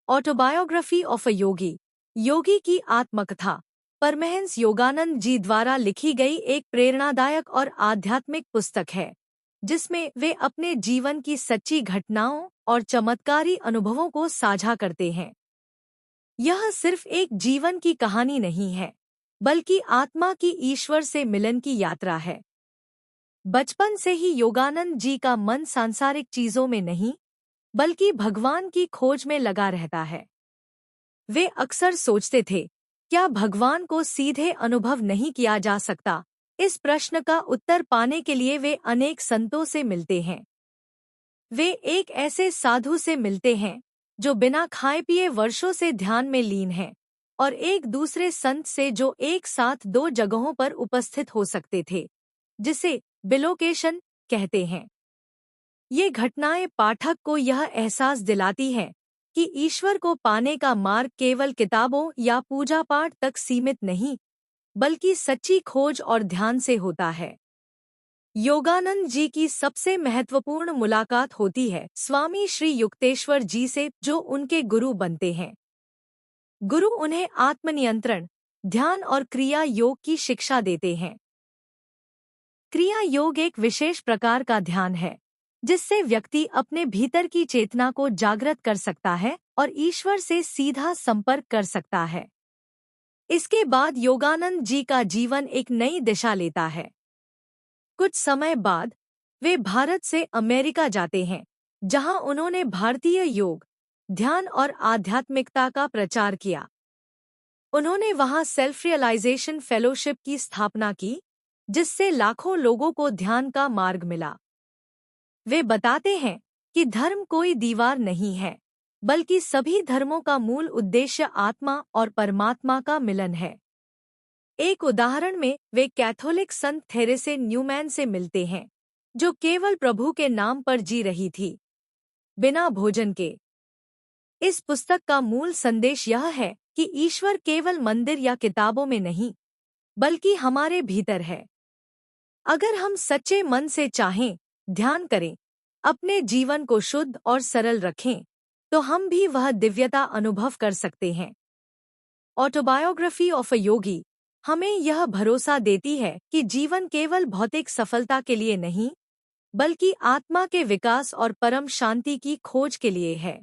Autobiography of a योगी, योगी की आत्मकथा, परमहंस योगानंद जी द्वारा लिखी गई एक प्रेरणादायक और आध्यात्मिक पुस्तक है, जिसमें वे अपने जीवन की सच्ची घटनाओं और चमत्कारी अनुभवों को साझा करते हैं। यह सिर्फ एक जीवन की कहानी नहीं है, बल्कि आत्मा की ईश्वर से मिलन की यात्रा है। बचपन से ही योगानंद जी का मन सांसारिक चीजों में नहीं, बल्कि भगवान की खोज में लगा रहता है। वे अक्सर सोचते थे, क्या भगवान को सीधे अनुभव नहीं किया जा सकता? इस प्रश्न का उत्तर पाने के लिए वे अनेक संतों से मिलते हैं। वे एक ऐसे साधु से मिलते हैं जो बिना खाए पिए वर्षों से ध्यान में लीन हैं, और एक दूसरे संत से जो एक साथ दो जगहों पर उपस्थित हो सकते थे, जिसे बिलोकेशन कहते हैं। ये घटनाएं पाठक को यह एहसास दिलाती हैं कि ईश्वर को पाने का मार्ग केवल किताबों या पूजा पाठ तक सीमित नहीं, बल्कि सच्ची खोज और ध्यान से होता है। योगानंद जी की सबसे महत्वपूर्ण मुलाकात होती है स्वामी श्री युक्तेश्वर जी से, जो उनके गुरु बनते हैं। गुरु उन्हें आत्मनियंत्रण, ध्यान और क्रिया योग की शिक्षा देते हैं। क्रिया योग एक विशेष प्रकार का ध्यान है, जिससे व्यक्ति अपने भीतर की चेतना को जागृत कर सकता है और ईश्वर से सीधा संपर्क कर सकता है। इसके बाद योगानंद जी का जीवन एक नई दिशा लेता है। कुछ समय बाद वे भारत से अमेरिका जाते हैं, जहां उन्होंने भारतीय योग, ध्यान और आध्यात्मिकता का प्रचार किया। उन्होंने वहां सेल्फ रियलाइजेशन फेलोशिप की स्थापना की, जिससे लाखों लोगों को ध्यान का मार्ग मिला। वे बताते हैं कि धर्म कोई दीवार नहीं है, बल्कि सभी धर्मों का मूल उद्देश्य आत्मा और परमात्मा का मिलन है। एक उदाहरण में वे कैथोलिक संत थेरेसे न्यूमैन से मिलते हैं, जो केवल प्रभु के नाम पर जी रही थी, बिना भोजन के। इस पुस्तक का मूल संदेश यह है कि ईश्वर केवल मंदिर या किताबों में नहीं, बल्कि हमारे भीतर है। अगर हम सच्चे मन से चाहें, ध्यान करें, अपने जीवन को शुद्ध और सरल रखें, तो हम भी वह दिव्यता अनुभव कर सकते हैं। ऑटोबायोग्राफी ऑफ अ योगी हमें यह भरोसा देती है कि जीवन केवल भौतिक सफलता के लिए नहीं, बल्कि आत्मा के विकास और परम शांति की खोज के लिए है।